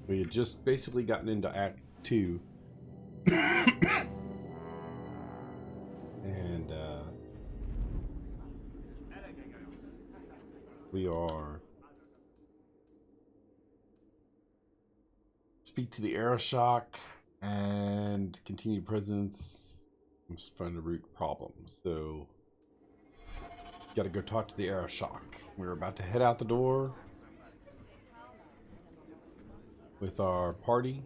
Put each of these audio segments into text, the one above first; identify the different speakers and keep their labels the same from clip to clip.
Speaker 1: We had just basically gotten into Act 2. And we are speak to the Aeroshock and continue presence. I'm just trying to root problems. So got to go talk to the Aeroshock. We're about to head out the door with our party.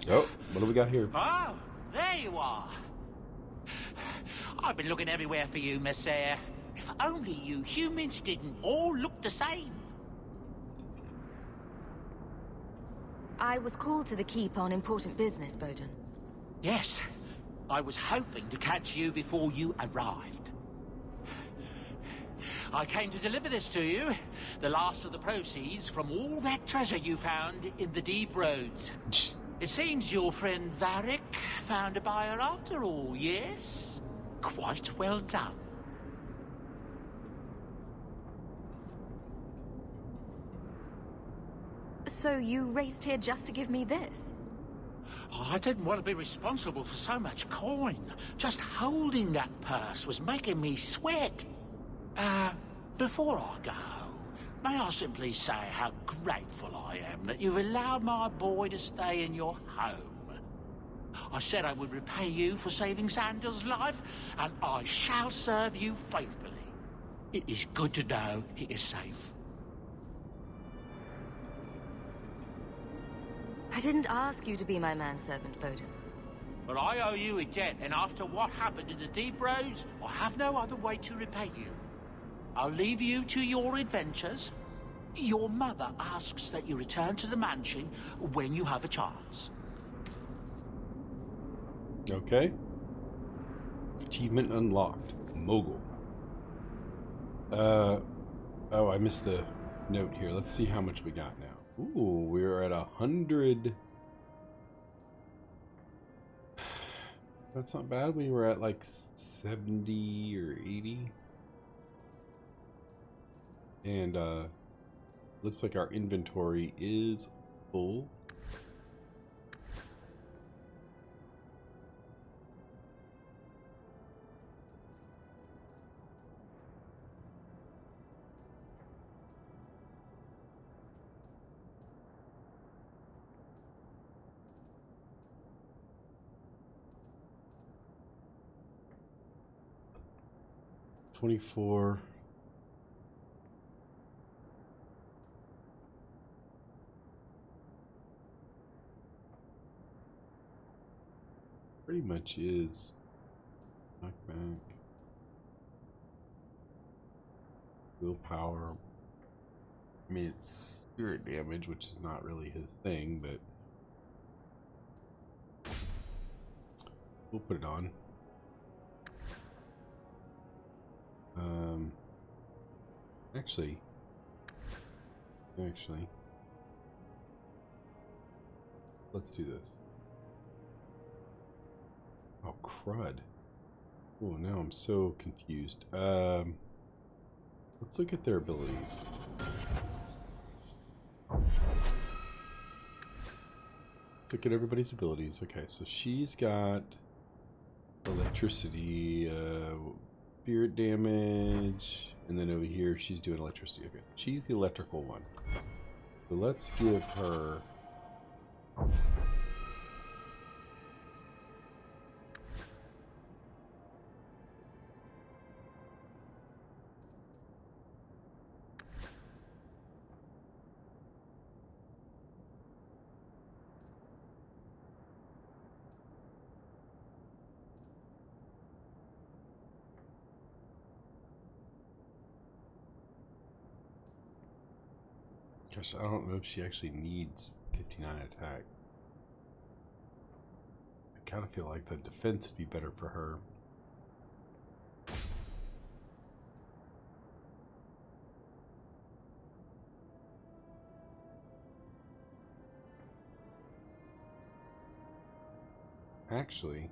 Speaker 1: Oh, what do we got here?
Speaker 2: Oh, there you are. I've been looking everywhere for you, Monsieur. If only you humans didn't all look the same.
Speaker 3: I was called to the keep on important business, Bowden.
Speaker 2: Yes, I was hoping to catch you before you arrived. I came to deliver this to you, the last of the proceeds from all that treasure you found in the deep roads. It seems your friend Varric found a buyer after all, yes? Quite well done.
Speaker 3: So you raced here just to give me this?
Speaker 2: Oh, I didn't want to be responsible for so much coin. Just holding that purse was making me sweat. Before I go, may I simply say how grateful I am that you've allowed my boy to stay in your home. I said I would repay you for saving Sandal's life, and I shall serve you faithfully. It is good to know he is safe.
Speaker 3: I didn't ask you to be my manservant, Bowden.
Speaker 2: But I owe you a debt, and after what happened in the deep roads, I have no other way to repay you. I'll leave you to your adventures. Your mother asks that you return to the mansion when you have a chance.
Speaker 1: Okay. Achievement unlocked. Mogul. Oh, I missed the note here. Let's see how much we got now. Ooh, we're at 100. That's not bad. We were at like 70 or 80. And looks like our inventory is full. $24. Pretty much is knockback, willpower. I mean, it's spirit damage, which is not really his thing, but we'll put it on. Actually, let's do this. Oh, crud. Oh, now I'm so confused. Let's look at their abilities. Let's look at everybody's abilities. Okay, so she's got electricity, spirit damage, and then over here she's doing electricity. Okay, she's the electrical one. So let's give her... Gosh, I don't know if she actually needs 59 attack. I kind of feel like the defense would be better for her. Actually,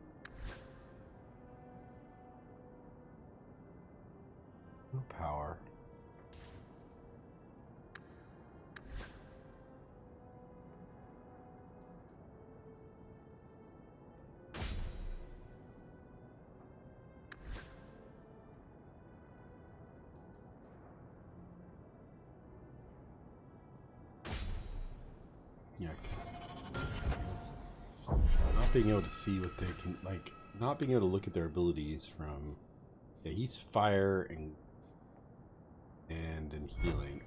Speaker 1: No power. Yeah, 'cause not being able to see what they can, like, not being able to look at their abilities from, yeah, he's fire and in healing.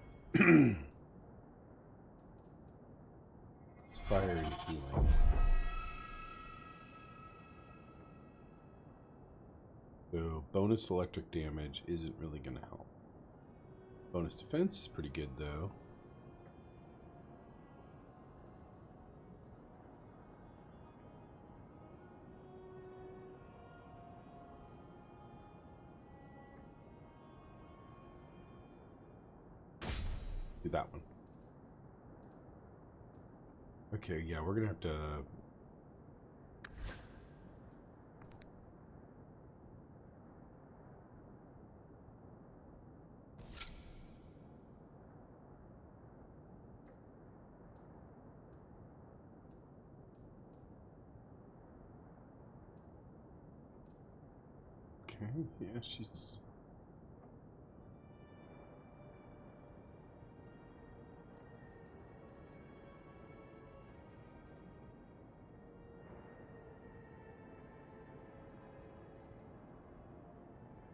Speaker 1: It's fire and healing. So bonus electric damage isn't really going to help. Bonus defense is pretty good though. Do that one. Okay, yeah, we're gonna have to. Okay, yeah, she's.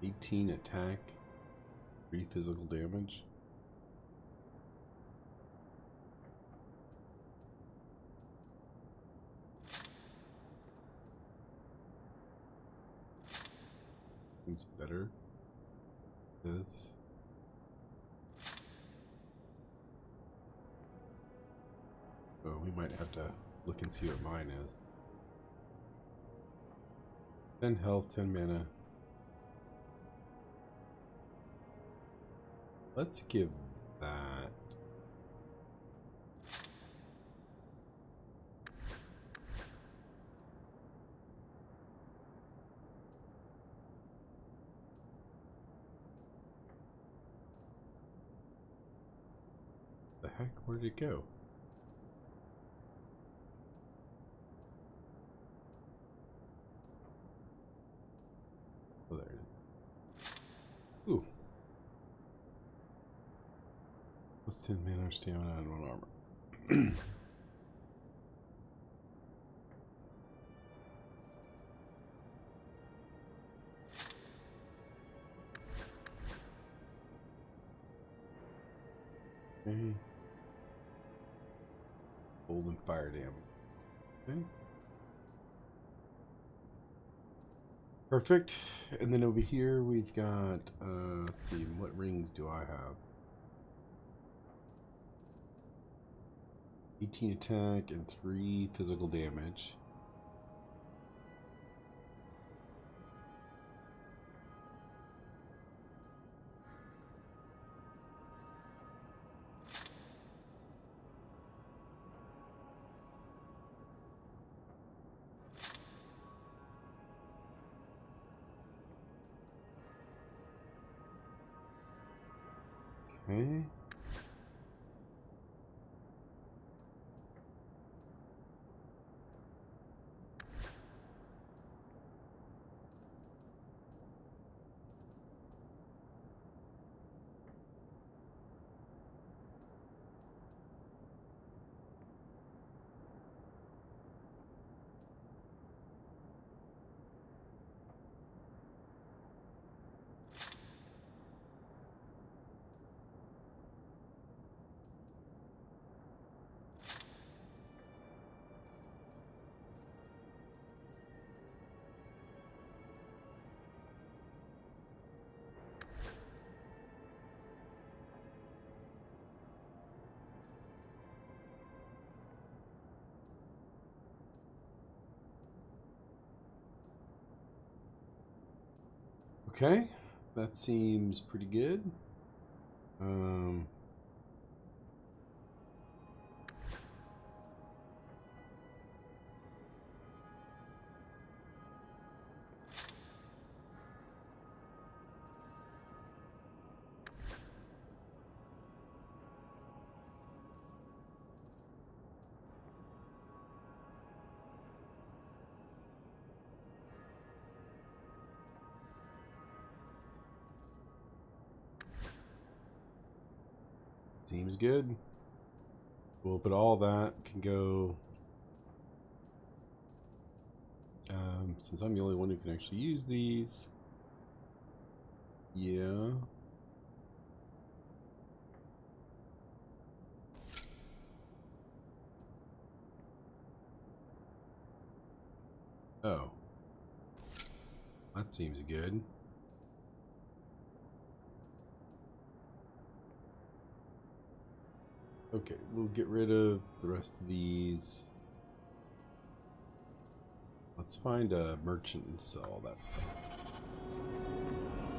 Speaker 1: $18 attack, 3 physical damage. Seems better. This. So we might have to look and see what mine is. 10 health, 10 mana. Let's give that. The heck? Where did it go? Oh, there it is. Ooh. Plus 10 mana, stamina, and 1 armor. Okay. Cold and fire damage. Okay. Perfect. And then over here we've got, let's see, what rings do I have? 18 attack and 3 physical damage. Okay. Okay, that seems pretty good. Seems good. Well, but all that can go. Since I'm the only one who can actually use these. Yeah. Oh. That seems good. Okay, we'll get rid of the rest of these. Let's find a merchant and sell all that stuff.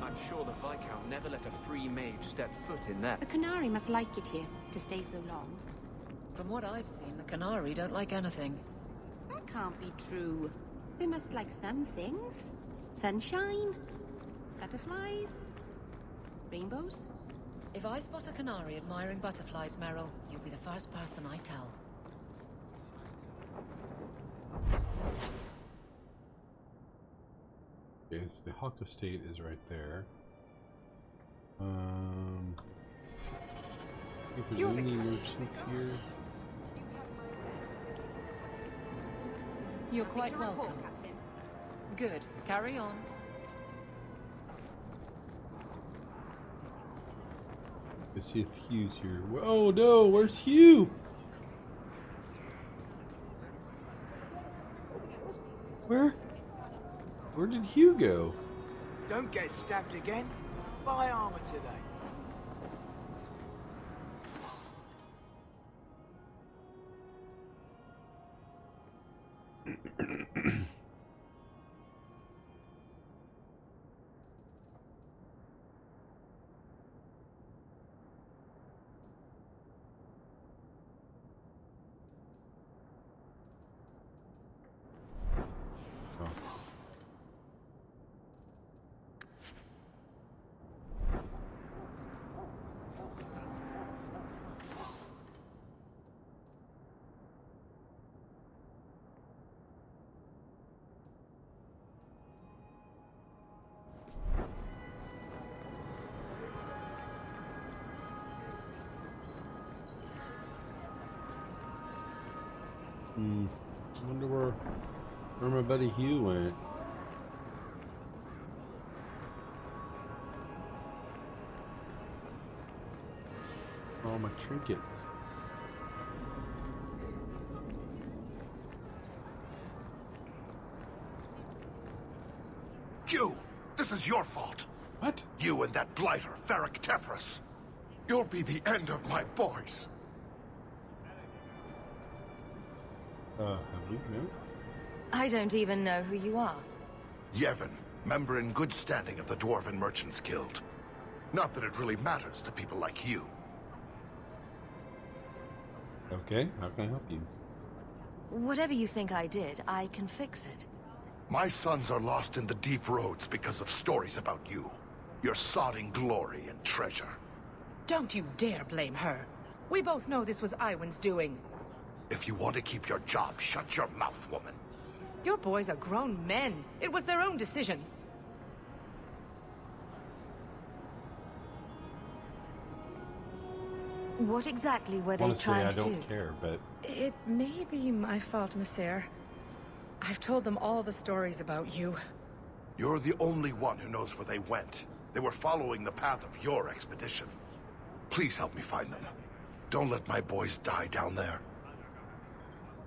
Speaker 4: I'm sure the Viscount never let a free mage step foot in there.
Speaker 5: The Canary must like it here, to stay so long.
Speaker 6: From what I've seen, the Canary don't like anything.
Speaker 5: That can't be true. They must like some things. Sunshine, butterflies, rainbows.
Speaker 6: If I spot a Canary admiring butterflies, Meryl, you'll be the first person I tell.
Speaker 1: Okay, so the Hawk Estate is right there. I think there's any merchants here.
Speaker 6: You're quite welcome. Good. Carry on.
Speaker 1: Let's see if Hugh's here. Oh no, where's Hugh? Where did Hugh go?
Speaker 7: Don't get stabbed again. Buy armor today.
Speaker 1: I wonder where my buddy Hugh went. All my trinkets.
Speaker 8: Hugh, this is your fault.
Speaker 1: What?
Speaker 8: You and that blighter, Varric Tethras. You'll be the end of my boys.
Speaker 1: Have we? No?
Speaker 3: I don't even know who you are.
Speaker 8: Yevon, member in good standing of the Dwarven Merchants Guild. Not that it really matters to people like you.
Speaker 1: Okay, how can I help you?
Speaker 3: Whatever you think I did, I can fix it.
Speaker 8: My sons are lost in the deep roads because of stories about you. Your sodding glory and treasure.
Speaker 6: Don't you dare blame her. We both know this was Iwan's doing.
Speaker 8: If you want to keep your job, shut your mouth, woman.
Speaker 6: Your boys are grown men. It was their own decision.
Speaker 3: What exactly were they
Speaker 1: Honestly,
Speaker 3: trying
Speaker 1: I
Speaker 3: to do?
Speaker 1: don't care, but
Speaker 6: It may be my fault, Monsieur. I've told them all the stories about you.
Speaker 8: You're the only one who knows where they went. They were following the path of your expedition. Please help me find them. Don't let my boys die down there.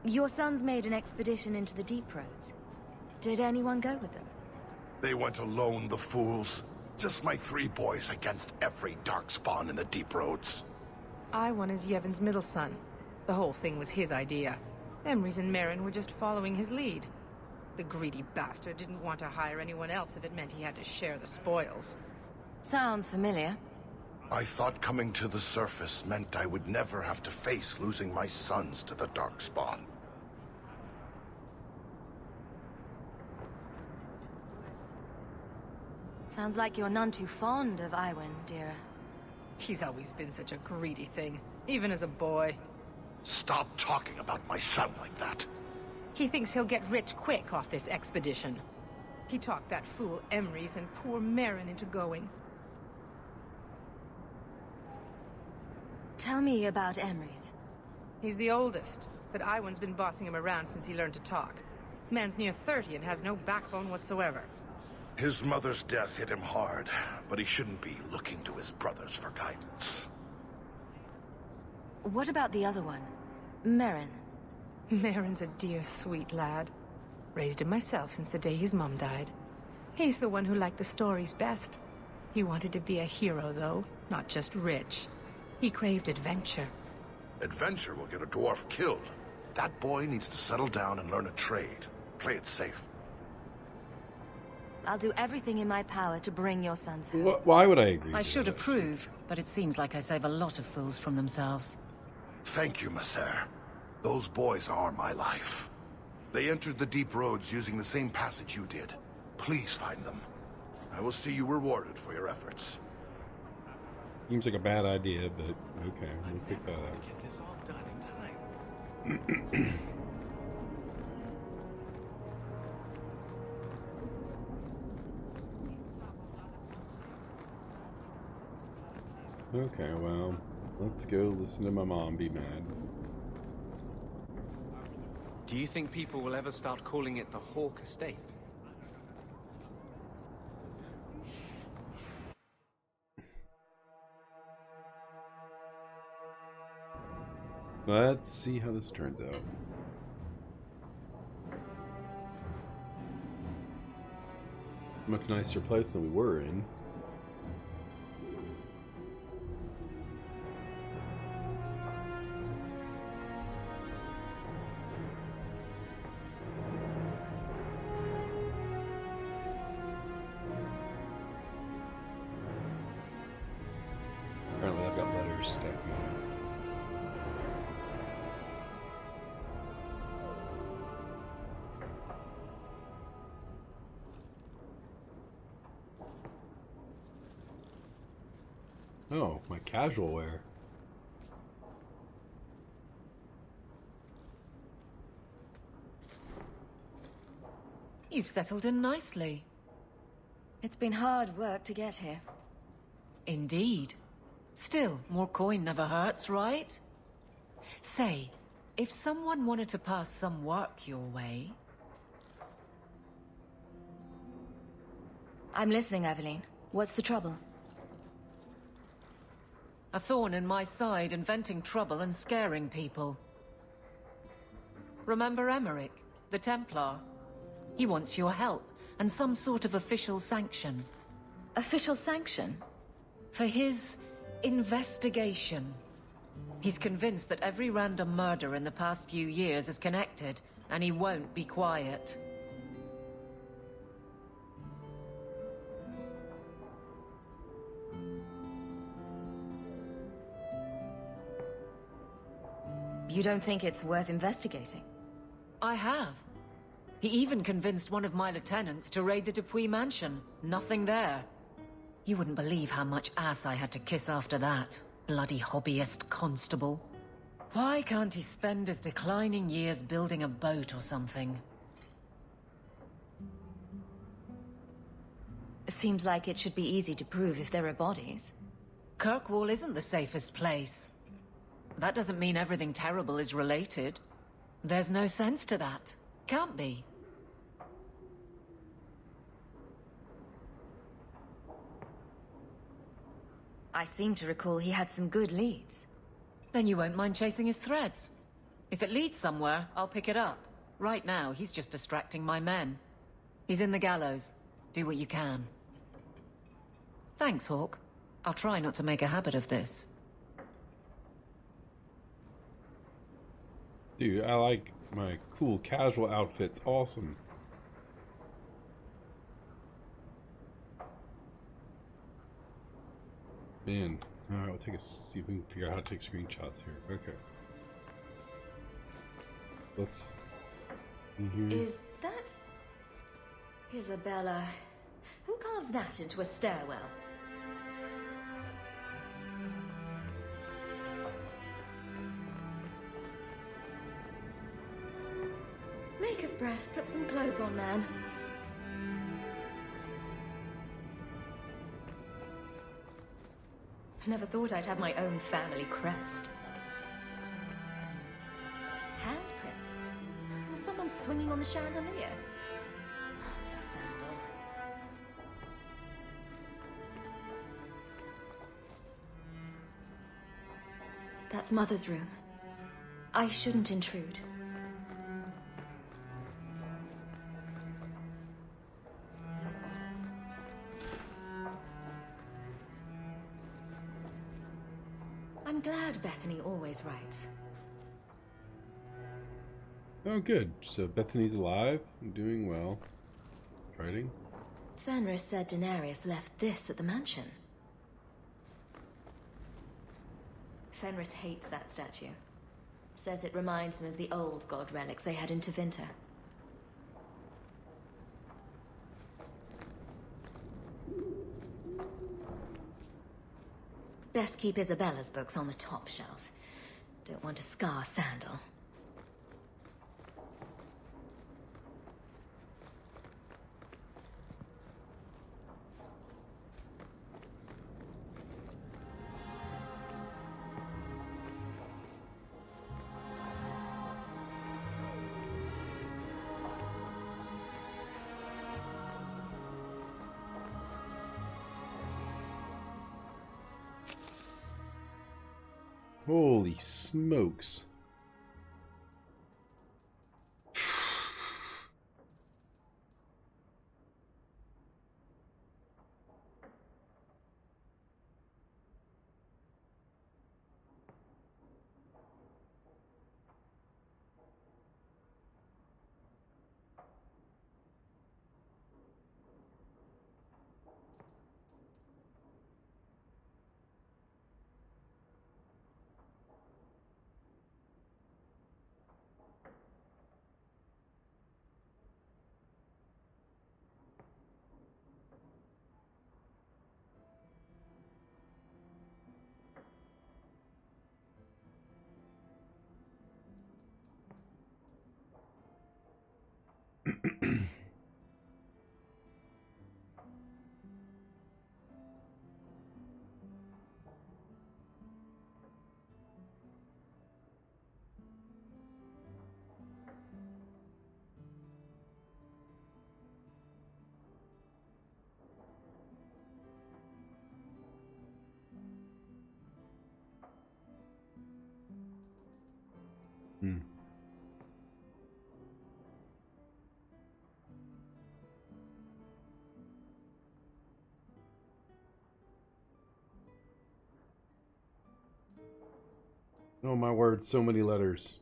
Speaker 3: Your sons made an expedition into the deep roads. Did anyone go with them?
Speaker 8: They went alone, the fools. Just my 3 boys against every darkspawn in the deep roads.
Speaker 6: Iwan is Yevon's middle son. The whole thing was his idea. Emrys and Merrin were just following his lead. The greedy bastard didn't want to hire anyone else if it meant he had to share the spoils.
Speaker 3: Sounds familiar.
Speaker 8: I thought coming to the surface meant I would never have to face losing my sons to the darkspawn.
Speaker 3: Sounds like you're none too fond of Iwan, dear.
Speaker 6: He's always been such a greedy thing, even as a boy.
Speaker 8: Stop talking about my son like that.
Speaker 6: He thinks he'll get rich quick off this expedition. He talked that fool Emrys and poor Merrin into going.
Speaker 3: Tell me about Emery's.
Speaker 6: He's the oldest, but Iwan's been bossing him around since he learned to talk. Man's near 30 and has no backbone whatsoever.
Speaker 8: His mother's death hit him hard, but he shouldn't be looking to his brothers for guidance.
Speaker 3: What about the other one? Merrin.
Speaker 6: Merrin's a dear, sweet lad. Raised him myself since the day his mom died. He's the one who liked the stories best. He wanted to be a hero, though, not just rich. He craved adventure.
Speaker 8: Adventure will get a dwarf killed. That boy needs to settle down and learn a trade. Play it safe.
Speaker 3: I'll do everything in my power to bring your sons home.
Speaker 1: Why would I agree?
Speaker 9: I
Speaker 1: to
Speaker 9: should
Speaker 1: that?
Speaker 9: approve, but it seems like I save a lot of fools from themselves.
Speaker 8: Thank you, Messer. Those boys are my life. They entered the deep roads using the same passage you did. Please find them. I will see you rewarded for your efforts.
Speaker 1: Seems like a bad idea, but okay, we'll pick that up.
Speaker 4: Get this all done in time.
Speaker 1: Okay, well, let's go listen to my mom be mad.
Speaker 4: Do you think people will ever start calling it the Hawk Estate?
Speaker 1: Let's see how this turns out. Much nicer place than we were in. Apparently I've got letters stuck in it. Oh, my casual wear.
Speaker 9: You've settled in nicely.
Speaker 3: It's been hard work to get here.
Speaker 9: Indeed. Still, more coin never hurts, right? Say, if someone wanted to pass some work your way...
Speaker 3: I'm listening, Aveline. What's the trouble?
Speaker 9: A thorn in my side, inventing trouble and scaring people. Remember Emmerich, the Templar? He wants your help, and some sort of official sanction.
Speaker 3: Official sanction?
Speaker 9: For his investigation. He's convinced that every random murder in the past few years is connected, and he won't be quiet.
Speaker 3: You don't think it's worth investigating?
Speaker 9: I have. He even convinced one of my lieutenants to raid the Dupuis mansion. Nothing there. You wouldn't believe how much ass I had to kiss after that. Bloody hobbyist constable. Why can't he spend his declining years building a boat or something?
Speaker 3: Seems like it should be easy to prove if there are bodies.
Speaker 9: Kirkwall isn't the safest place. That doesn't mean everything terrible is related. There's no sense to that. Can't be.
Speaker 3: I seem to recall he had some good leads.
Speaker 9: Then you won't mind chasing his threads. If it leads somewhere, I'll pick it up. Right now, he's just distracting my men. He's in the gallows. Do what you can. Thanks, Hawk. I'll try not to make a habit of this.
Speaker 1: Dude, I like my cool casual outfits. Awesome. Man, alright, we'll see if we can figure out how to take screenshots here. Okay. Let's...
Speaker 3: Is that... Isabella? Who carves that into a stairwell? Maker's breath. Put some clothes on, man. Never thought I'd have my own family crest. Handprints? Was someone swinging on the chandelier? The sandal. That's Mother's room. I shouldn't intrude. I'm glad Bethany always writes.
Speaker 1: Oh, good. So Bethany's alive and doing well. Writing.
Speaker 3: Fenris said Daenerys left this at the mansion. Fenris hates that statue. Says it reminds him of the old god relics they had in Tevinter. Best keep Isabella's books on the top shelf. Don't want to scar Sandal.
Speaker 1: Holy smokes. Oh my word, so many letters.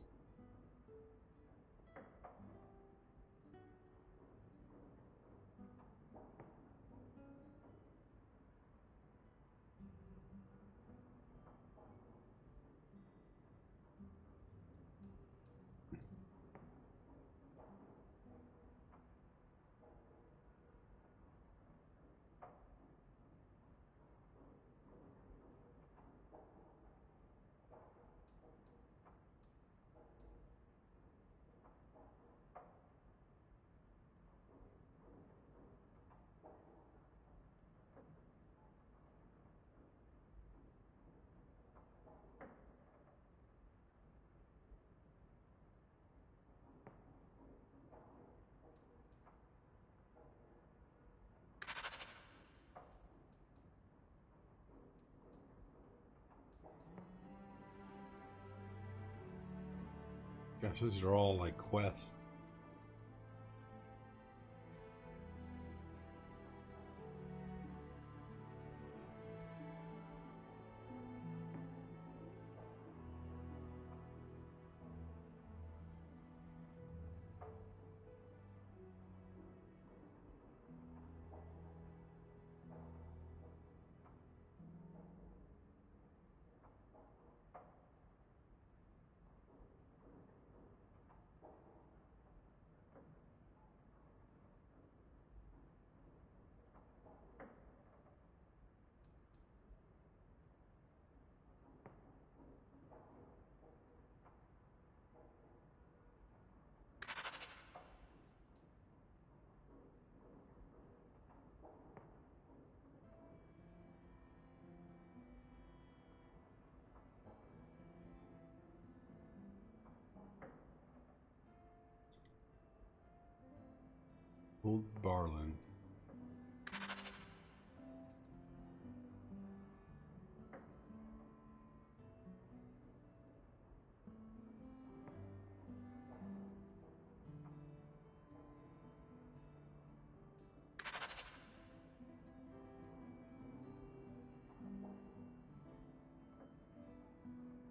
Speaker 1: Gosh, those are all like quests. Old Barlin.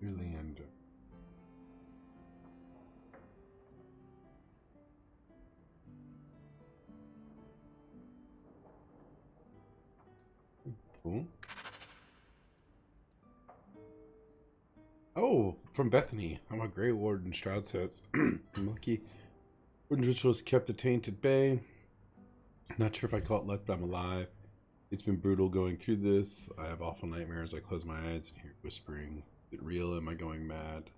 Speaker 1: Leander. Cool. Oh, from Bethany. I'm a Grey Warden, Stroud says. I'm lucky. Warden rituals kept the taint at bay. Not sure if I call it luck, but I'm alive. It's been brutal going through this. I have awful nightmares. I close my eyes and hear whispering. Is it real? Am I going mad?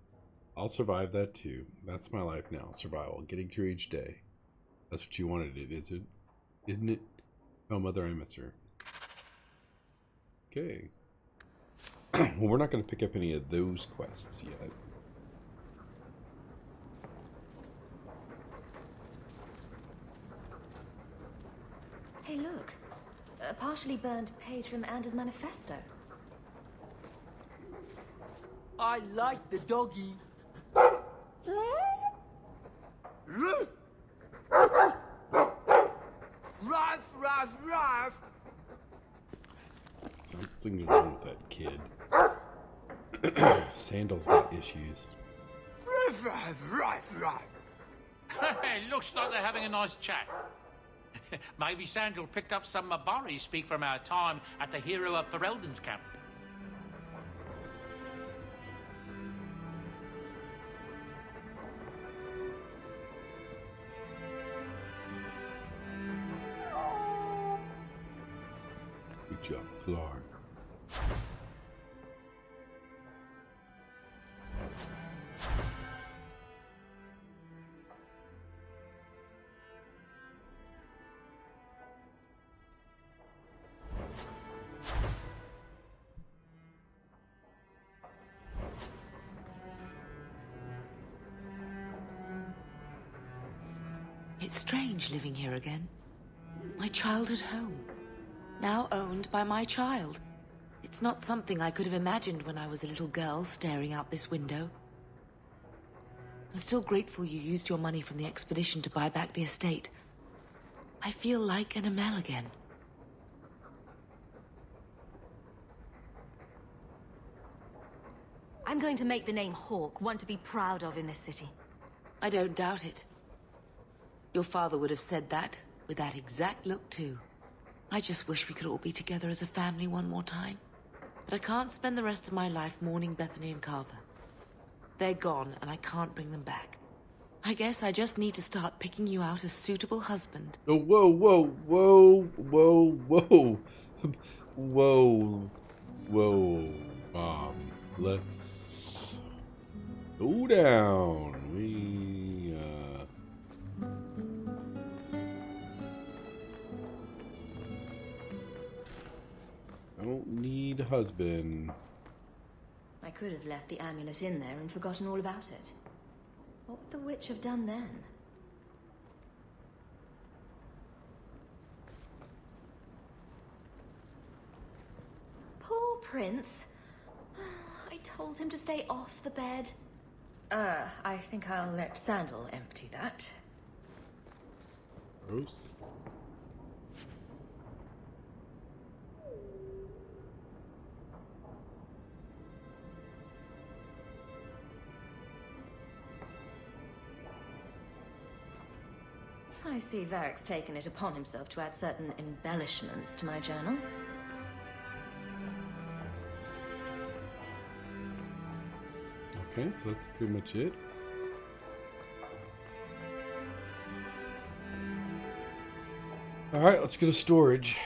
Speaker 1: I'll survive that too. That's my life now. Survival. Getting through each day. That's what you wanted it, is it? Isn't it? Oh, Mother, I miss her. Okay. Well, we're not going to pick up any of those quests yet.
Speaker 3: Hey, look. A partially burned page from Anders' manifesto.
Speaker 7: I like the doggy. Ruff, ruff, ruff.
Speaker 1: Something wrong with that kid. Sandal's got issues.
Speaker 7: Ruff, ruff, ruff, ruff.
Speaker 2: Looks like they're having a nice chat. Maybe Sandal picked up some Mabari speak from our time at the hero of Ferelden's camp.
Speaker 1: Good job, Clark.
Speaker 10: It's strange living here again. My childhood home. Now owned by my child. It's not something I could have imagined when I was a little girl staring out this window. I'm still grateful you used your money from the expedition to buy back the estate. I feel like an Amel again.
Speaker 3: I'm going to make the name Hawke one to be proud of in this city.
Speaker 10: I don't doubt it. Your father would have said that, with that exact look too. I just wish we could all be together as a family one more time. But I can't spend the rest of my life mourning Bethany and Carver. They're gone, and I can't bring them back. I guess I just need to start picking you out a suitable husband.
Speaker 1: Oh, whoa, whoa, whoa, whoa, whoa. Whoa, whoa, Mom. Let's go down. I don't need a husband.
Speaker 3: I could have left the amulet in there and forgotten all about it. What would the witch have done then? Poor Prince. I told him to stay off the bed. I think I'll let Sandal empty that.
Speaker 1: Gross.
Speaker 3: I see Varric's taken it upon himself to add certain embellishments to my journal.
Speaker 1: Okay, so that's pretty much it. Alright, let's go to storage.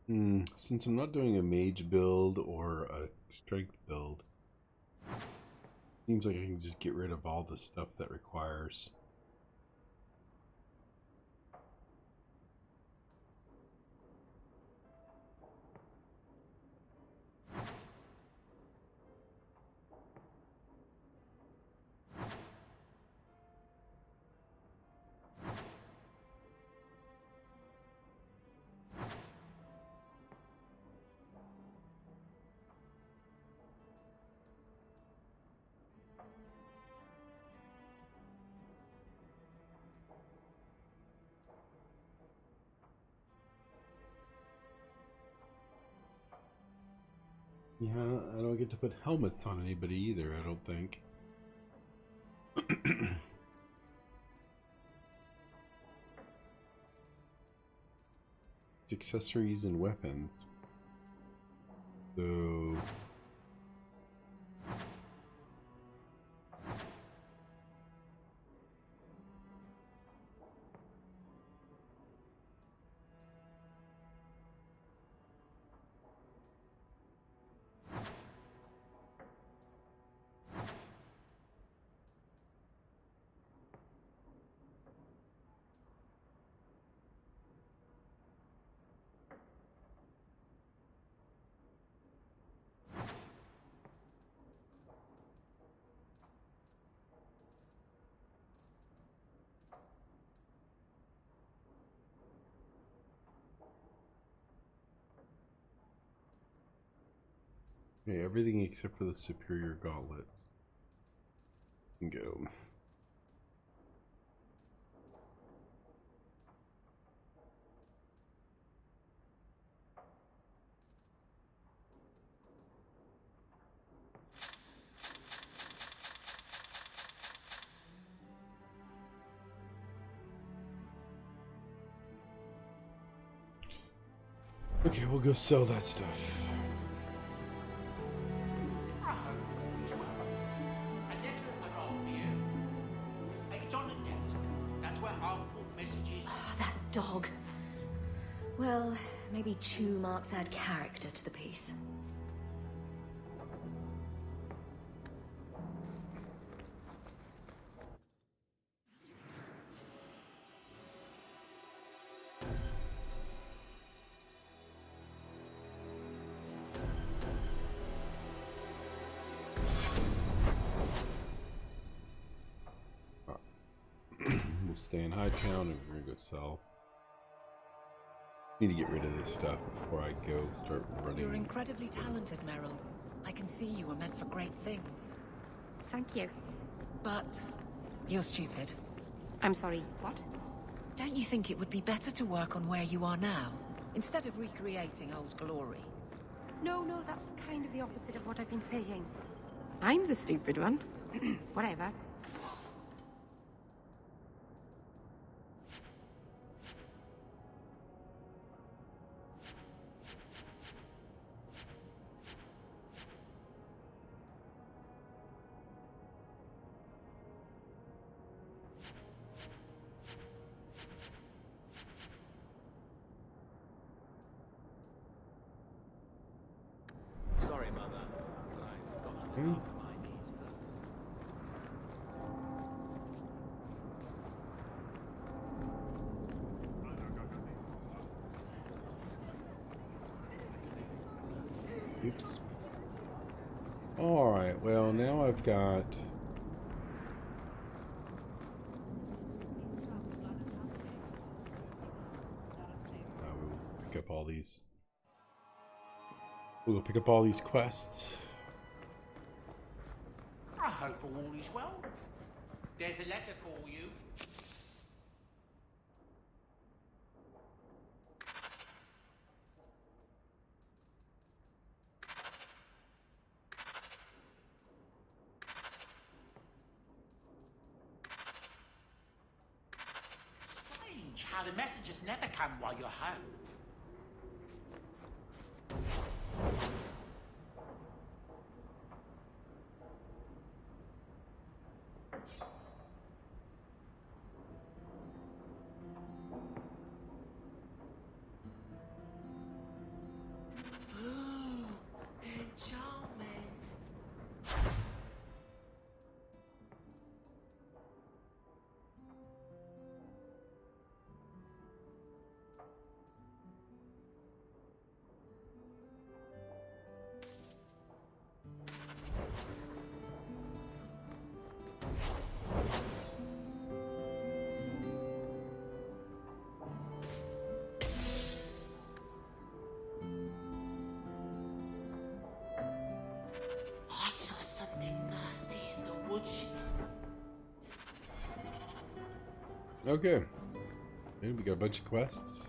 Speaker 1: Since I'm not doing a mage build or a strength build, seems like I can just get rid of all the stuff that requires. Yeah, I don't get to put helmets on anybody either, I don't think. Accessories and weapons. So... Okay, everything except for the superior gauntlets can go. Okay, we'll go sell that stuff.
Speaker 3: That dog. Well, maybe chew marks add character to the piece.
Speaker 1: We'll stay in Hightown and we're gonna go sell. Need to get rid of this stuff before I go start running.
Speaker 9: You're incredibly talented, Meryl. I can see you were meant for great things.
Speaker 5: Thank you.
Speaker 9: But you're stupid.
Speaker 5: I'm sorry, what?
Speaker 9: Don't you think it would be better to work on where you are now, instead of recreating old glory?
Speaker 5: No, that's kind of the opposite of what I've been saying. I'm the stupid one. Whatever.
Speaker 4: Sorry, Mother. I've got to look after my needs first.
Speaker 1: Oops. Alright, well now I've got... we'll pick up all these... We'll pick up all these quests.
Speaker 2: I hope all is well. There's a letter for you. Strange how the messages never come while you're home.
Speaker 1: Okay. Maybe we got a bunch of quests.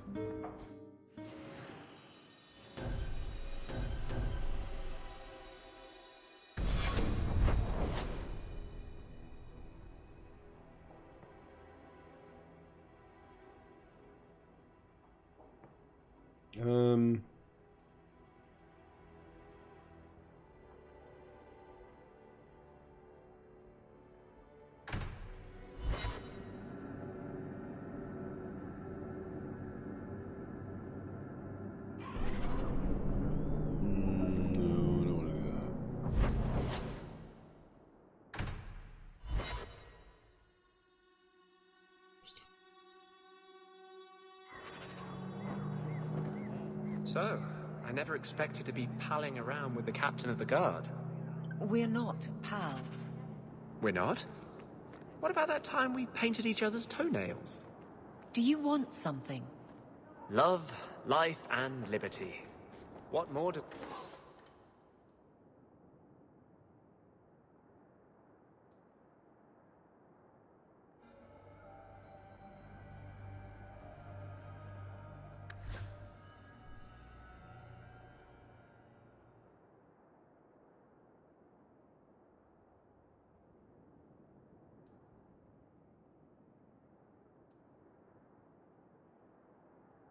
Speaker 4: So, I never expected to be palling around with the captain of the guard.
Speaker 9: We're not pals.
Speaker 4: We're not? What about that time we painted each other's toenails?
Speaker 9: Do you want something?
Speaker 4: Love, life, and liberty. What more does...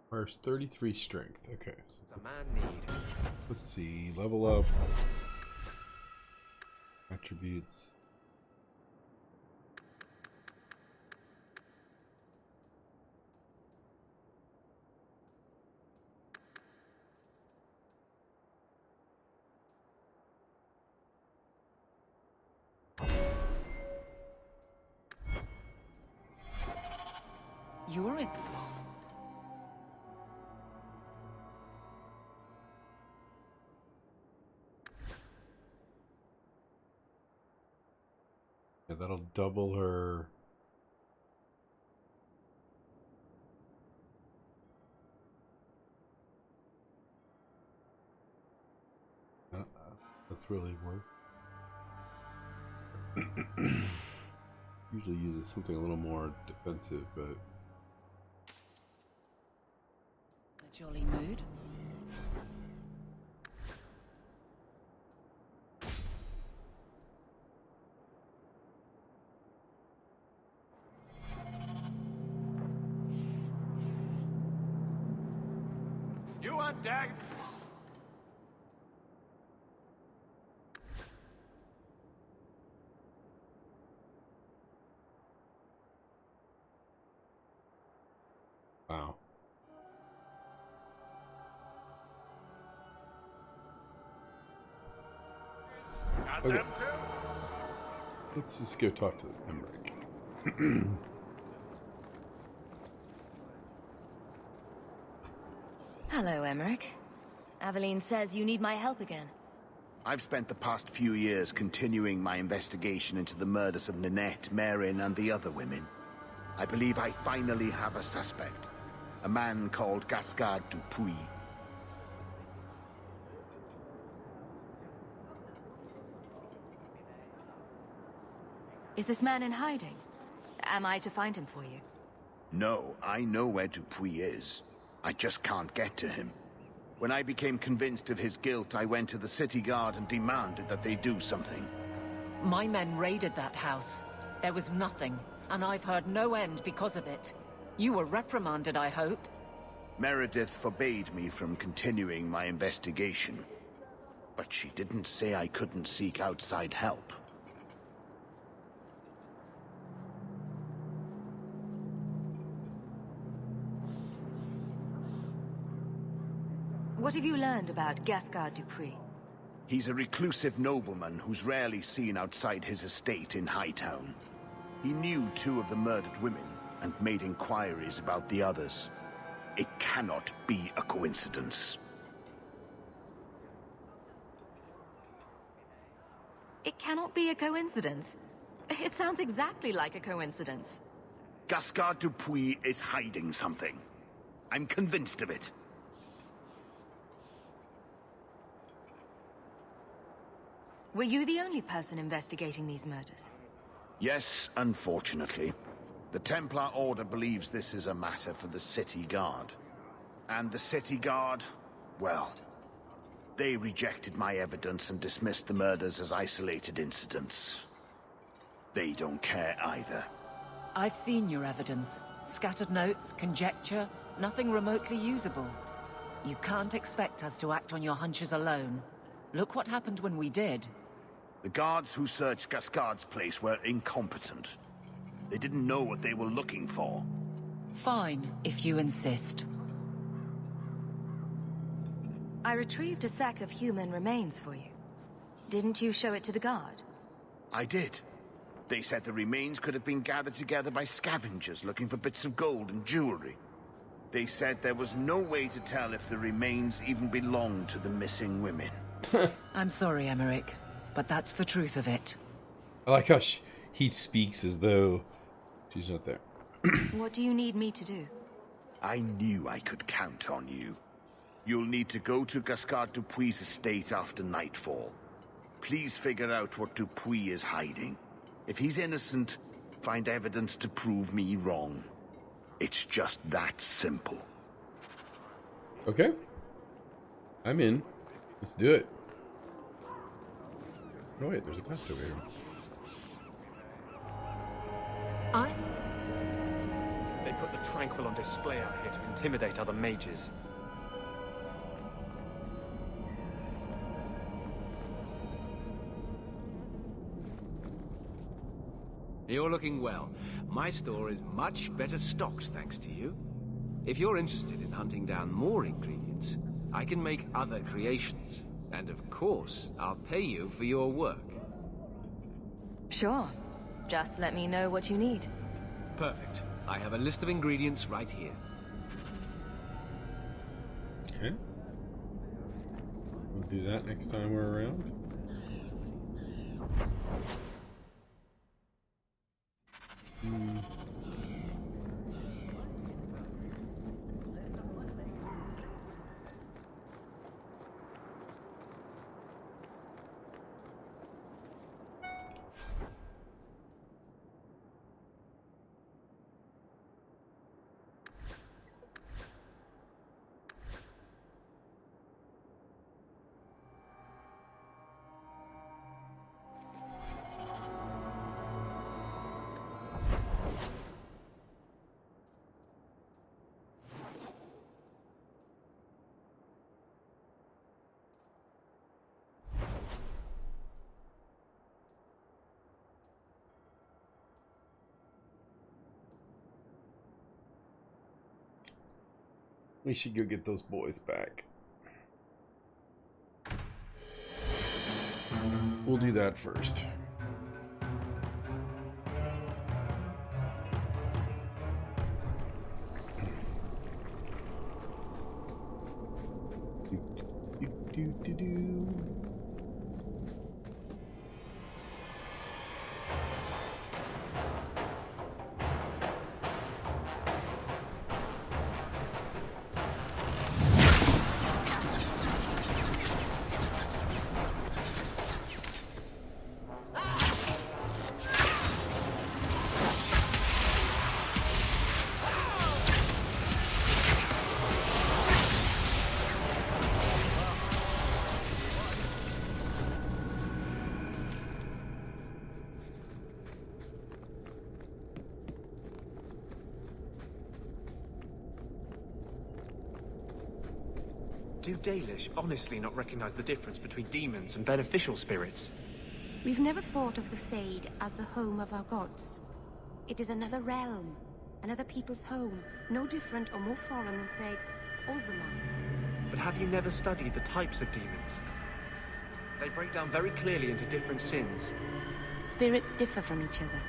Speaker 1: First 33 strength. Okay. So
Speaker 4: a man need?
Speaker 1: let's see. Level up. Attributes.
Speaker 9: You're in.
Speaker 1: Yeah, that'll double her. That's really work. Usually uses something a little more defensive, but
Speaker 9: A jolly mood.
Speaker 7: You want dag?
Speaker 1: wow.
Speaker 7: Got
Speaker 1: Okay.
Speaker 7: them too?
Speaker 1: Let's just go talk to Emmerich.
Speaker 3: Hello, Emmerich. Aveline says you need my help again.
Speaker 11: I've spent the past few years continuing my investigation into the murders of Nanette, Marin, and the other women. I believe I finally have a suspect. A man called Gascard Dupuis.
Speaker 3: Is this man in hiding? Am I to find him for you?
Speaker 11: No, I know where Dupuis is. I just can't get to him. When I became convinced of his guilt, I went to the city guard and demanded that they do something.
Speaker 9: My men raided that house. There was nothing, and I've heard no end because of it. You were reprimanded, I hope.
Speaker 11: Meredith forbade me from continuing my investigation. But she didn't say I couldn't seek outside help.
Speaker 3: What have you learned about Gascard Dupuis?
Speaker 11: He's a reclusive nobleman who's rarely seen outside his estate in Hightown. He knew 2 of the murdered women and made inquiries about the others. It cannot be a coincidence.
Speaker 3: It cannot be a coincidence. It sounds exactly like a coincidence.
Speaker 11: Gascard Dupuis is hiding something. I'm convinced of it.
Speaker 3: Were you the only person investigating these murders?
Speaker 11: Yes, unfortunately. The Templar Order believes this is a matter for the City Guard. And the City Guard, well, they rejected my evidence and dismissed the murders as isolated incidents. They don't care either.
Speaker 9: I've seen your evidence. Scattered notes, conjecture, nothing remotely usable. You can't expect us to act on your hunches alone. Look what happened when we did.
Speaker 11: The guards who searched Gascard's place were incompetent. They didn't know what they were looking for.
Speaker 9: Fine, if you insist.
Speaker 3: I retrieved a sack of human remains for you. Didn't you show it to the guard?
Speaker 11: I did. They said the remains could have been gathered together by scavengers looking for bits of gold and jewelry. They said there was no way to tell if the remains even belonged to the missing women.
Speaker 9: I'm sorry, Emmerich, but that's the truth of it.
Speaker 1: I like how he speaks as though she's not there.
Speaker 3: What do you need me to do?
Speaker 11: I knew I could count on you. You'll need to go to Gascard Dupuy's estate after nightfall. Please figure out what Dupuy is hiding. If he's innocent, find evidence to prove me wrong. It's just that simple.
Speaker 1: Okay. I'm in. Let's do it. Oh wait, there's a quest over here.
Speaker 4: They put the Tranquil on display out here to intimidate other mages.
Speaker 12: You're looking well. My store is much better stocked thanks to you. If you're interested in hunting down more ingredients, I can make other creations. And of course, I'll pay you for your work.
Speaker 3: Sure. Just let me know what you need.
Speaker 12: Perfect. I have a list of ingredients right here.
Speaker 1: Okay. We'll do that next time we're around. We should go get those boys back. We'll do that first.
Speaker 4: Do Dalish honestly not recognize the difference between demons and beneficial spirits?
Speaker 5: We've never thought of the Fade as the home of our gods. It is another realm, another people's home, no different or more foreign than, say, Ozamar.
Speaker 4: But have you never studied the types of demons? They break down very clearly into different sins.
Speaker 5: Spirits differ from each other,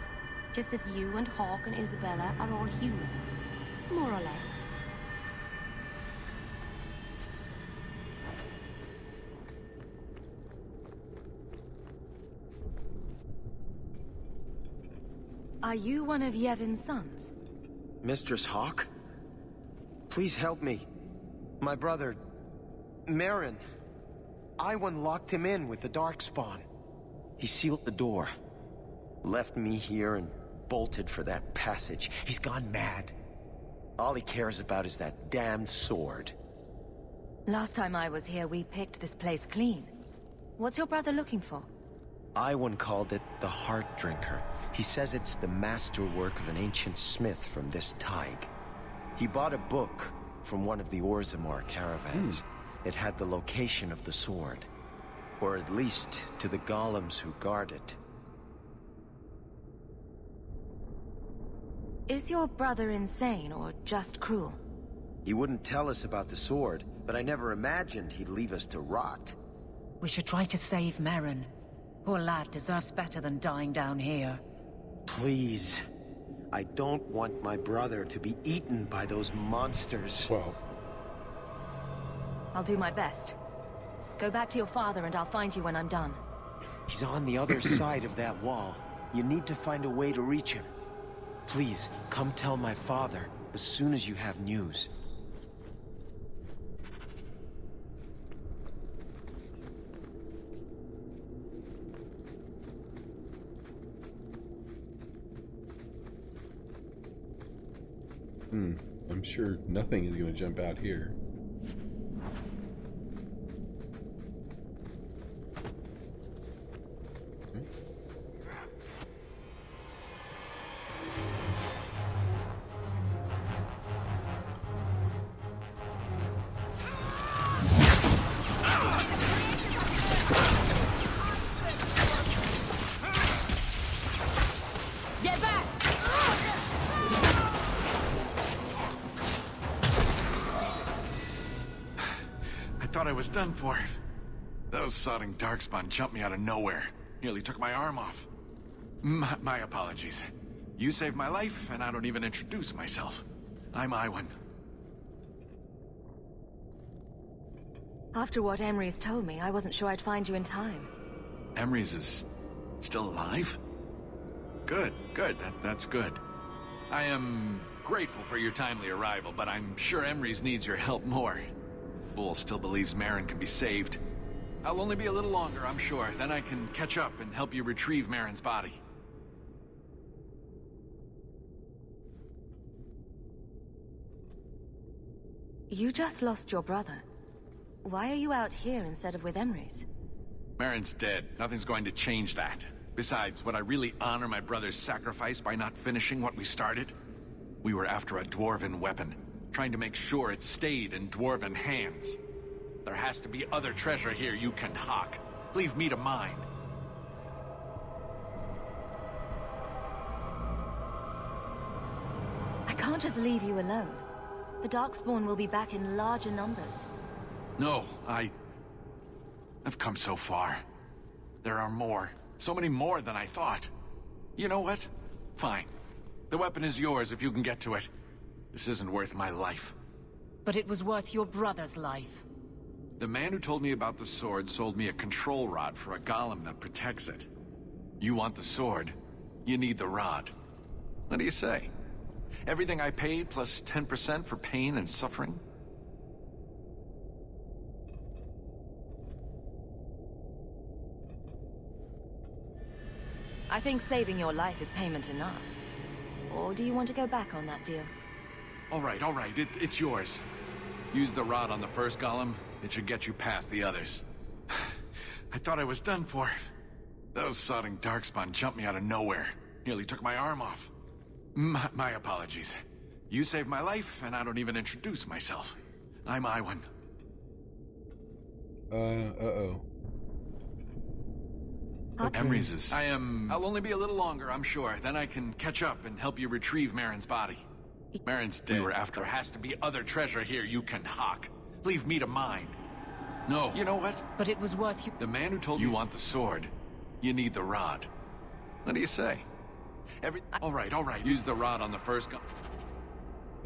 Speaker 5: just as you and Hawk and Isabella are all human, more or less.
Speaker 3: Are you one of Yevon's sons?
Speaker 13: Mistress Hawk? Please help me. My brother, Marin. Iwan locked him in with the Darkspawn. He sealed the door, left me here, and bolted for that passage. He's gone mad. All he cares about is that damned sword.
Speaker 3: Last time I was here, we picked this place clean. What's your brother looking for?
Speaker 13: Iwan called it the Heart Drinker. He says it's the masterwork of an ancient smith from this Tig. He bought a book from one of the Orzammar caravans. It had the location of the sword. Or at least to the golems who guard it.
Speaker 3: Is your brother insane or just cruel?
Speaker 13: He wouldn't tell us about the sword, but I never imagined he'd leave us to rot.
Speaker 9: We should try to save Merrin. Poor lad deserves better than dying down here.
Speaker 13: Please. I don't want my brother to be eaten by those monsters.
Speaker 1: Well,
Speaker 3: I'll do my best. Go back to your father and I'll find you when I'm done.
Speaker 13: He's on the other side of that wall. You need to find a way to reach him. Please, come tell my father as soon as you have news.
Speaker 1: I'm sure nothing is going to jump out here.
Speaker 3: Get back!
Speaker 14: I thought I was done for. Those sodding darkspawn jumped me out of nowhere. Nearly took my arm off. My apologies. You saved my life, and I don't even introduce myself. I'm Iwan.
Speaker 3: After what Emery's told me, I wasn't sure I'd find you in time.
Speaker 14: Emery's is still alive? Good, good. That's good. I am grateful for your timely arrival, but I'm sure Emery's needs your help more. Fool still believes Merrin can be saved. I'll only be a little longer, I'm sure. Then I can catch up and help you retrieve Merrin's body.
Speaker 3: You just lost your brother. Why are you out here instead of with Emery's?
Speaker 14: Merrin's dead. Nothing's going to change that. Besides, would I really honor my brother's sacrifice by not finishing what we started? We were after a dwarven weapon, trying to make sure it stayed in dwarven hands. There has to be other treasure here you can hawk. Leave me to mine.
Speaker 3: I can't just leave you alone. The Darkspawn will be back in larger numbers.
Speaker 14: No, I've come so far. There are more. So many more than I thought. You know what? Fine. The weapon is yours if you can get to it. This isn't worth my life.
Speaker 9: But it was worth your brother's life.
Speaker 14: The man who told me about the sword sold me a control rod for a golem that protects it. You want the sword, you need the rod. What do you say? Everything I paid plus 10% for pain and suffering?
Speaker 3: I think saving your life is payment enough. Or do you want to go back on that deal?
Speaker 14: All right, it's yours. Use the rod on the first golem. It should get you past the others. I thought I was done for. Those sodding darkspawn jumped me out of nowhere. Nearly took my arm off. My apologies. You saved my life, and I don't even introduce myself. I'm Iwan.
Speaker 1: Uh-oh.
Speaker 14: Emery's is... I'll only be a little longer, I'm sure. Then I can catch up and help you retrieve Merrin's body. Merrin's dead. We were after... There has to be other treasure here you can hawk. Leave me to mine. No. You know what?
Speaker 9: But it was worth you...
Speaker 14: The man who told you want the sword, you need the rod. What do you say? All right. Use the rod on the first gun.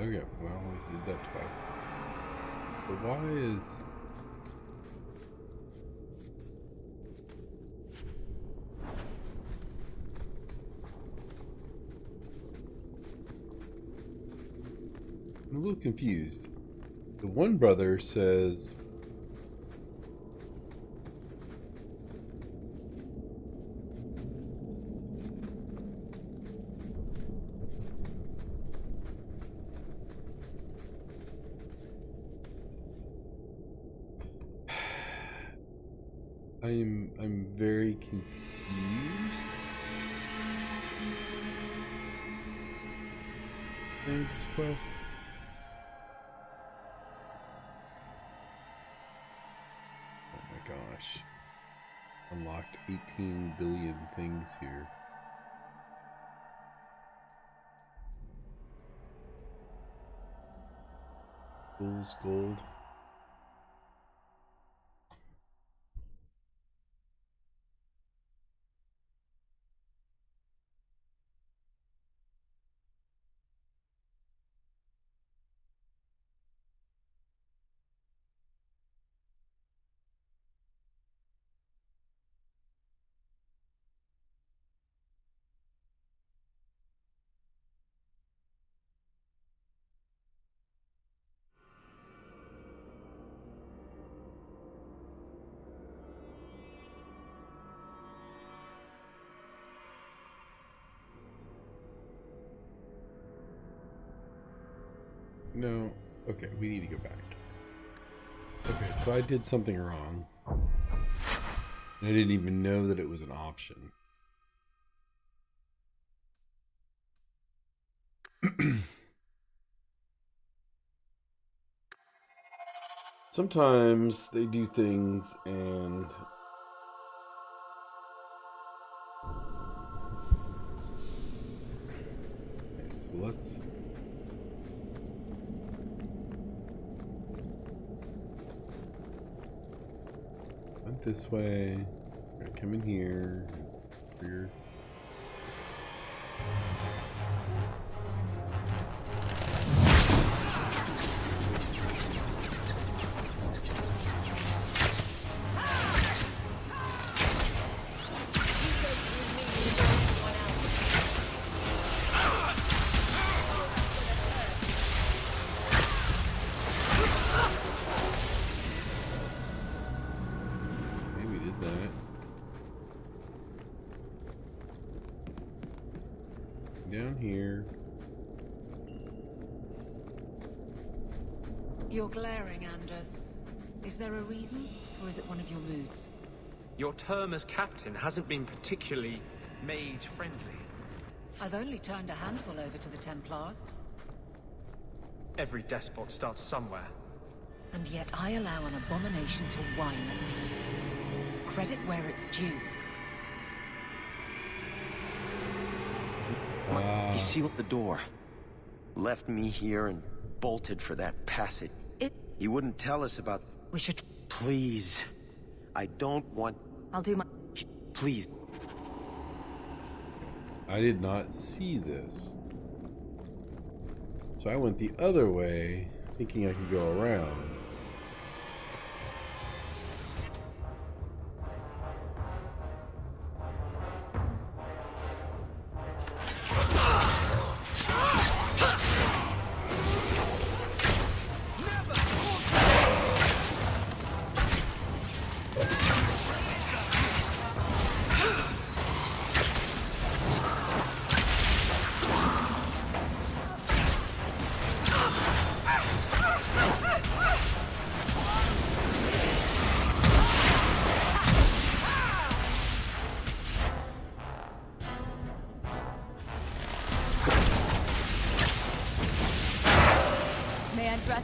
Speaker 1: Okay, well, we did that twice. So why is... I'm a little confused. The one brother says... I'm very confused. Thanks, quest. Oh my gosh. Unlocked 18 billion things here. Fool's gold. No. Okay, we need to go back. Okay, so I did something wrong. I didn't even know that it was an option. Sometimes they do things and okay, so let's went this way. We're gonna come in here. Here. Down here.
Speaker 9: You're glaring, Anders. Is there a reason, or is it one of your moods?
Speaker 4: Your term as captain hasn't been particularly mage-friendly.
Speaker 9: I've only turned a handful over to the Templars.
Speaker 4: Every despot starts somewhere.
Speaker 9: And yet I allow an abomination to whine at me. Credit where it's due.
Speaker 13: He sealed the door. Left me here and bolted for that passage. He wouldn't tell us about...
Speaker 9: We should...
Speaker 13: Please. I don't want...
Speaker 9: I'll do my...
Speaker 13: Please.
Speaker 1: I did not see this. So I went the other way, thinking I could go around.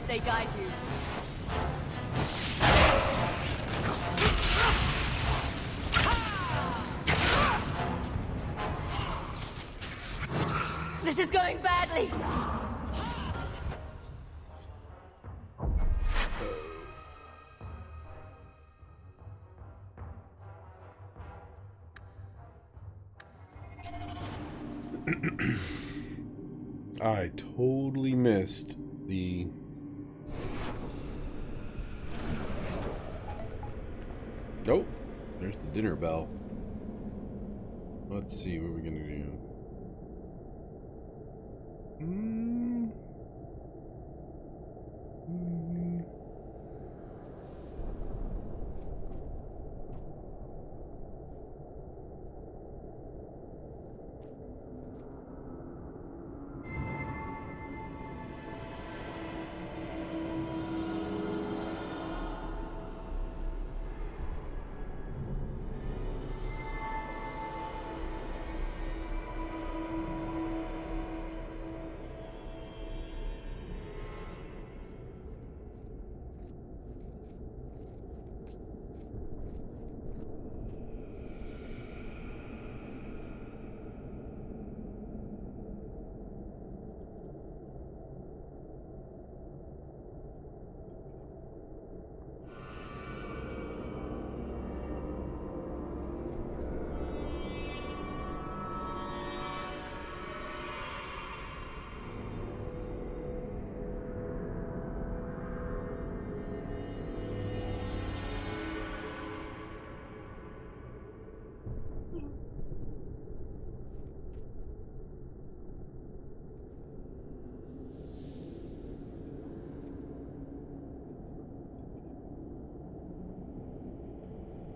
Speaker 3: They guide you. This is going badly.
Speaker 1: I totally missed the... Nope. There's the dinner bell. Let's see what we're gonna do.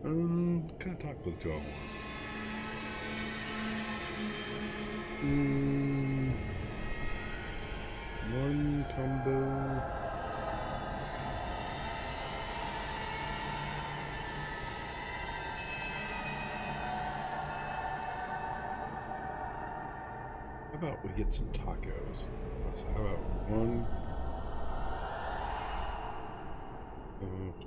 Speaker 1: What kind of tacos do I want? One combo. How about we get some tacos? So how about one soft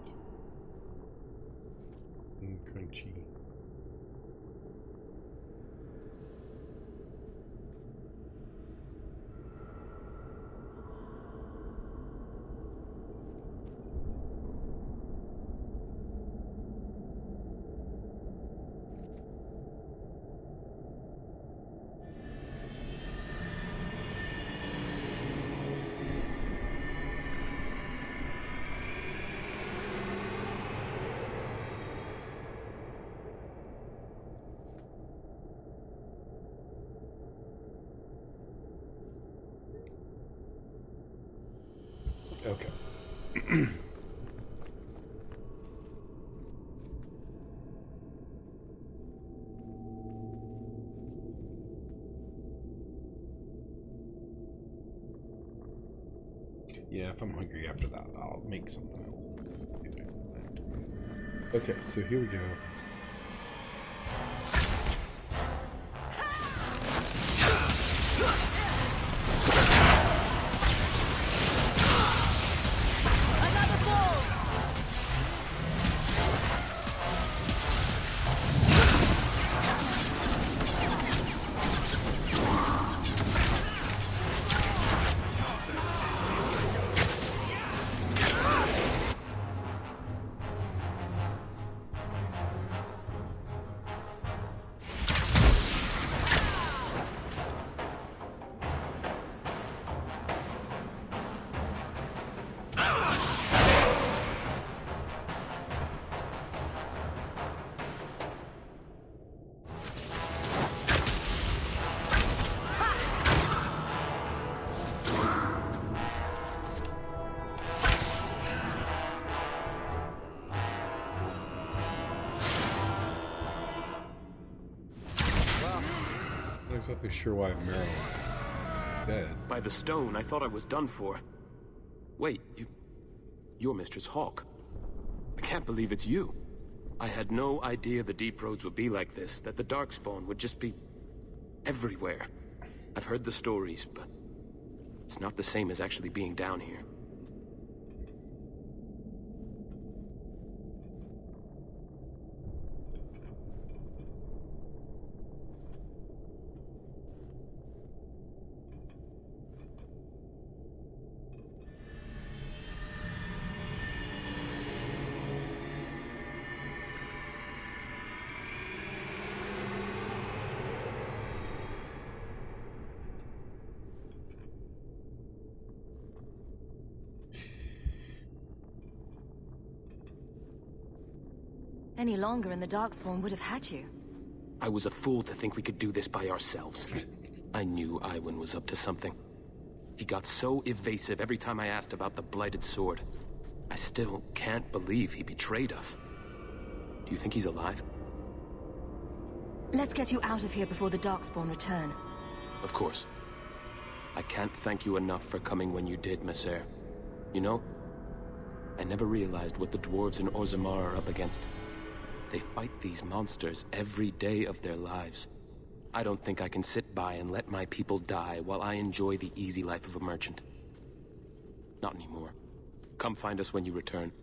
Speaker 1: and crunchy? Okay. Yeah, if I'm hungry after that, I'll make something else. Okay, so here we go. Not exactly sure why Meryl is dead.
Speaker 15: By the stone, I thought I was done for. Wait, you're Mistress Hawk. I can't believe it's you. I had no idea the deep roads would be like this, that the Darkspawn would just be everywhere. I've heard the stories, but it's not the same as actually being down here.
Speaker 3: Any longer and the Darkspawn would have had you.
Speaker 15: I was a fool to think we could do this by ourselves. I knew Iwan was up to something. He got so evasive every time I asked about the Blighted Sword. I still can't believe he betrayed us. Do you think he's alive?
Speaker 3: Let's get you out of here before the Darkspawn return.
Speaker 15: Of course. I can't thank you enough for coming when you did, Messer. You know, I never realized what the dwarves in Orzammar are up against. They fight these monsters every day of their lives. I don't think I can sit by and let my people die while I enjoy the easy life of a merchant. Not anymore. Come find us when you return.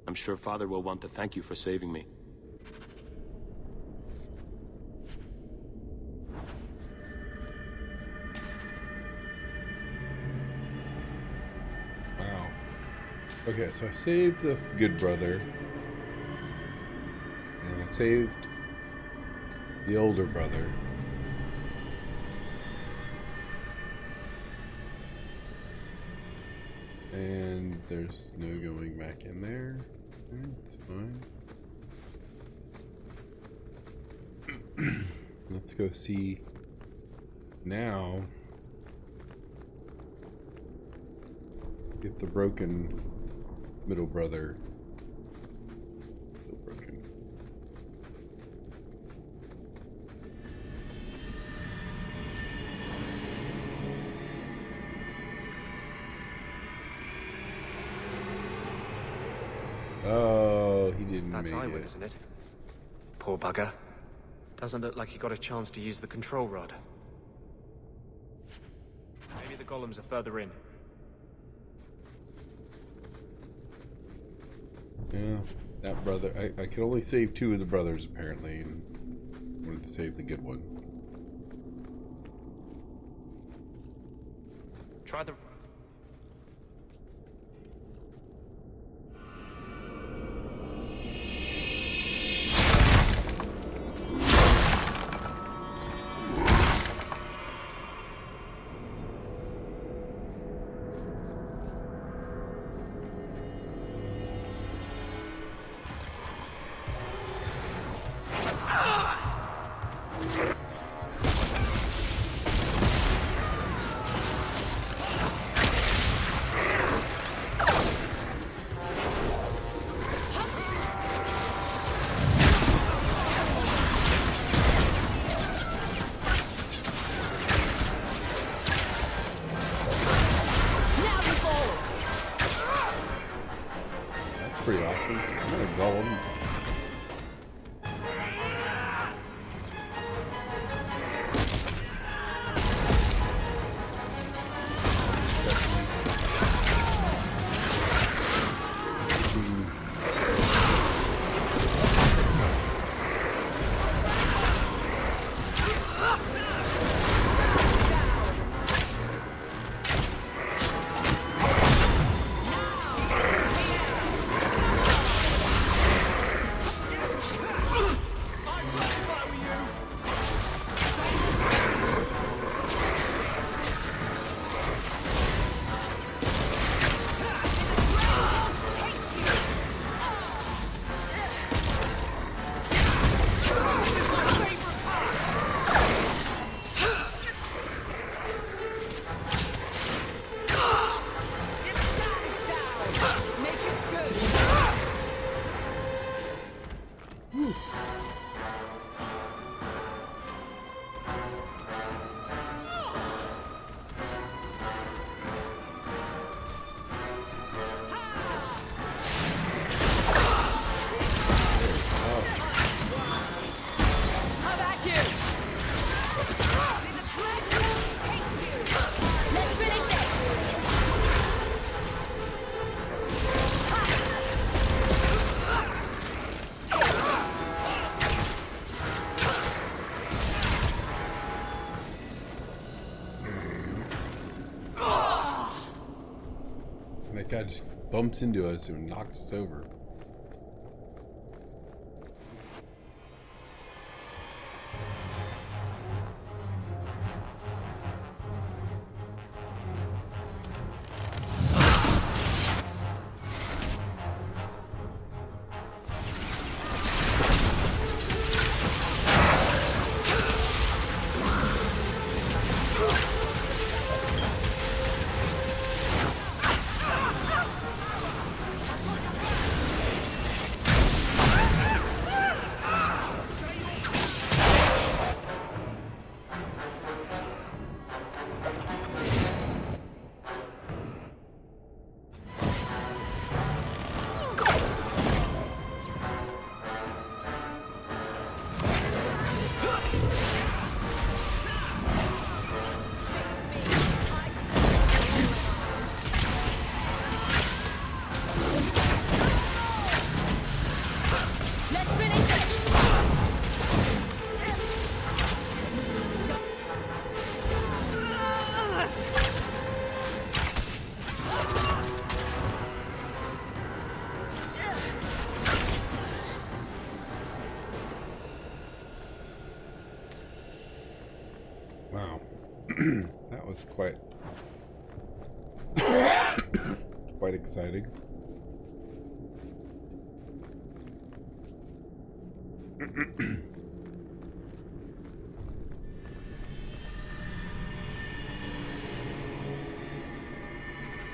Speaker 15: I'm sure Father will want to thank you for saving me.
Speaker 1: Wow. Okay, so I saved the good brother. And I saved the older brother. And there's no going back in there. It's fine. Let's go see now if the broken middle brother still broken. he didn't
Speaker 4: That's
Speaker 1: make
Speaker 4: Iwan,
Speaker 1: it.
Speaker 4: isn't it? Poor bugger. Doesn't look like he got a chance to use the control rod. Maybe the golems are further in.
Speaker 1: Yeah, that brother. I could only save 2 of the brothers, apparently, and wanted to save the good one.
Speaker 4: Try the...
Speaker 1: Pretty awesome. Another golem. That guy just bumps into us and knocks us over. Wow. That was quite quite exciting.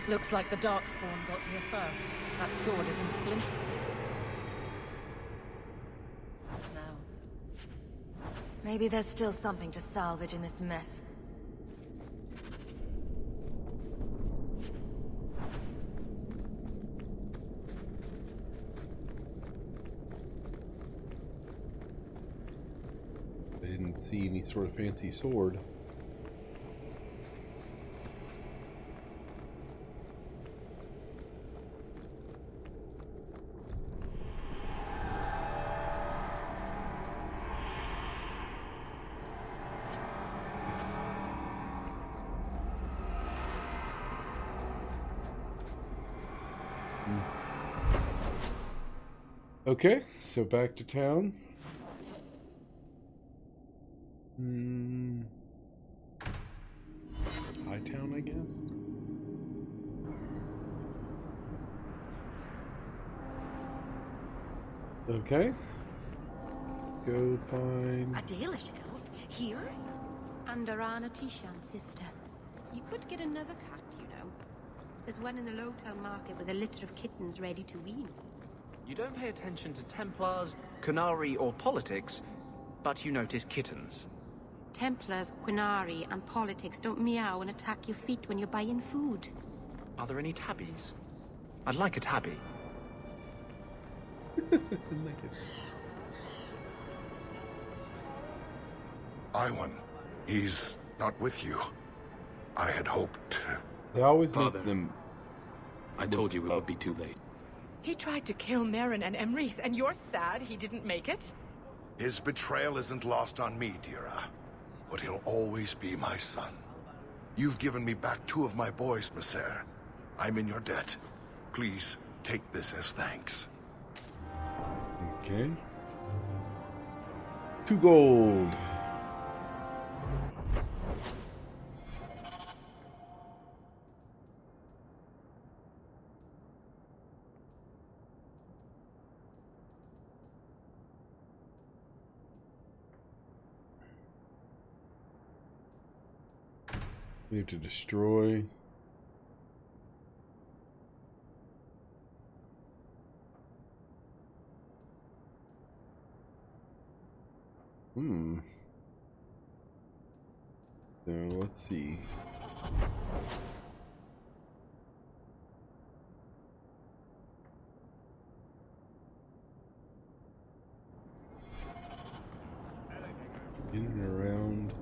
Speaker 9: Looks like the Darkspawn got here first. That sword is in splinters.
Speaker 3: Now. Maybe there's still something to salvage in this mess.
Speaker 1: didn't see any sort of fancy sword. Okay, so back to town. High town, I guess. Okay. Go find...
Speaker 5: A Dalish elf? Here? Under Anna Tishan, sister. You could get another cat, you know. There's one in the Lowtown market with a litter of kittens ready to wean.
Speaker 4: You don't pay attention to Templars, Qunari, or politics, but you notice kittens.
Speaker 5: Templars, Qunari, and politics don't meow and attack your feet when you're buying food.
Speaker 4: Are there any tabbies? I'd like a tabby.
Speaker 8: Iwan, he's not with you. I had hoped.
Speaker 1: They always
Speaker 15: Father,
Speaker 1: make them...
Speaker 15: I told you it would be too late.
Speaker 6: He tried to kill Merrin and Emrys, and you're sad he didn't make it?
Speaker 8: His betrayal isn't lost on me, Dira. But he'll always be my son. You've given me back 2 of my boys, Misair. I'm in your debt. Please, take this as thanks.
Speaker 1: Okay. 2 gold. We have to destroy. So let's see. In and around.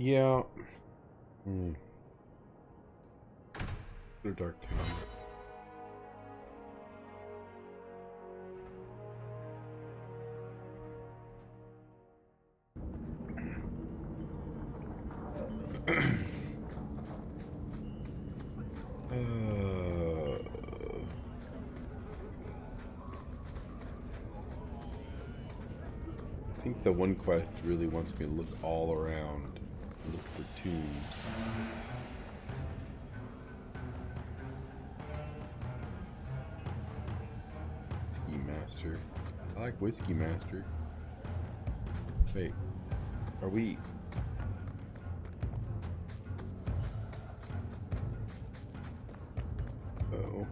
Speaker 1: Yeah. The Dark Town. I think the one quest really wants me to look all around, look for tombs. Whiskey Master. I like Whiskey Master. Wait, are we... Uh-oh.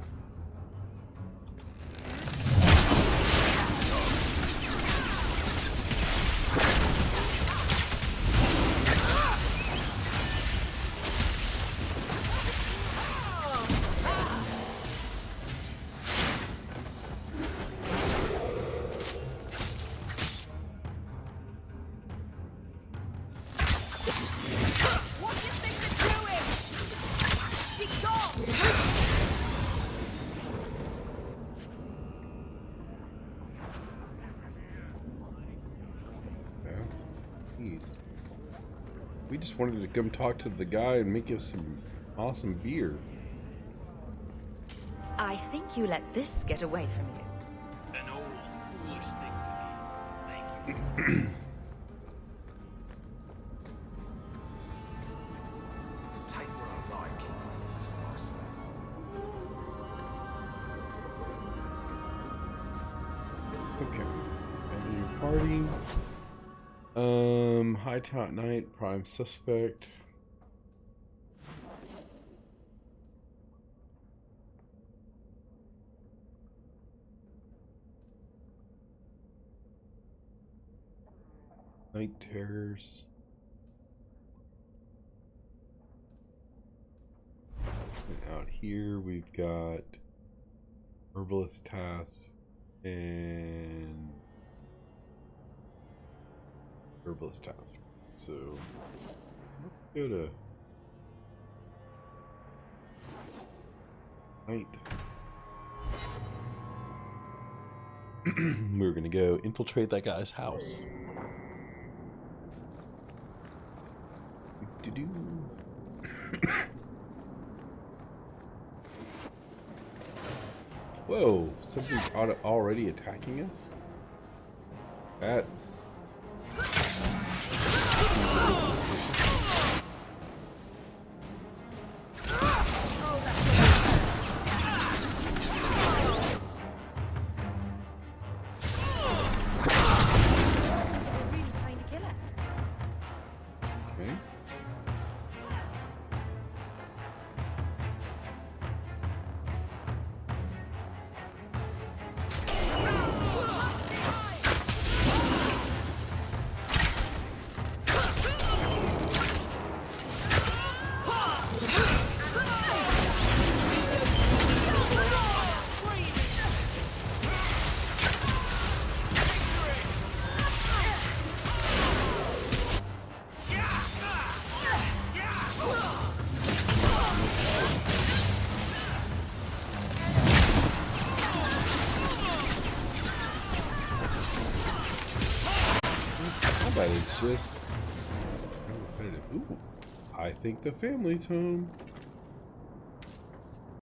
Speaker 1: We just wanted to come talk to the guy and make us some awesome beer.
Speaker 3: I think you let this get away from you.
Speaker 16: An old, foolish thing to be. Thank you
Speaker 1: Okay. Party. Hightown at night, prime suspect. Night terrors. And out here we've got herbalist tasks and herbalist task. So let's go to night. We're gonna go infiltrate that guy's house. Whoa, something's already attacking us? That's seems a bit suspicious. Okay. But it's just repetitive. Ooh, I think the family's home.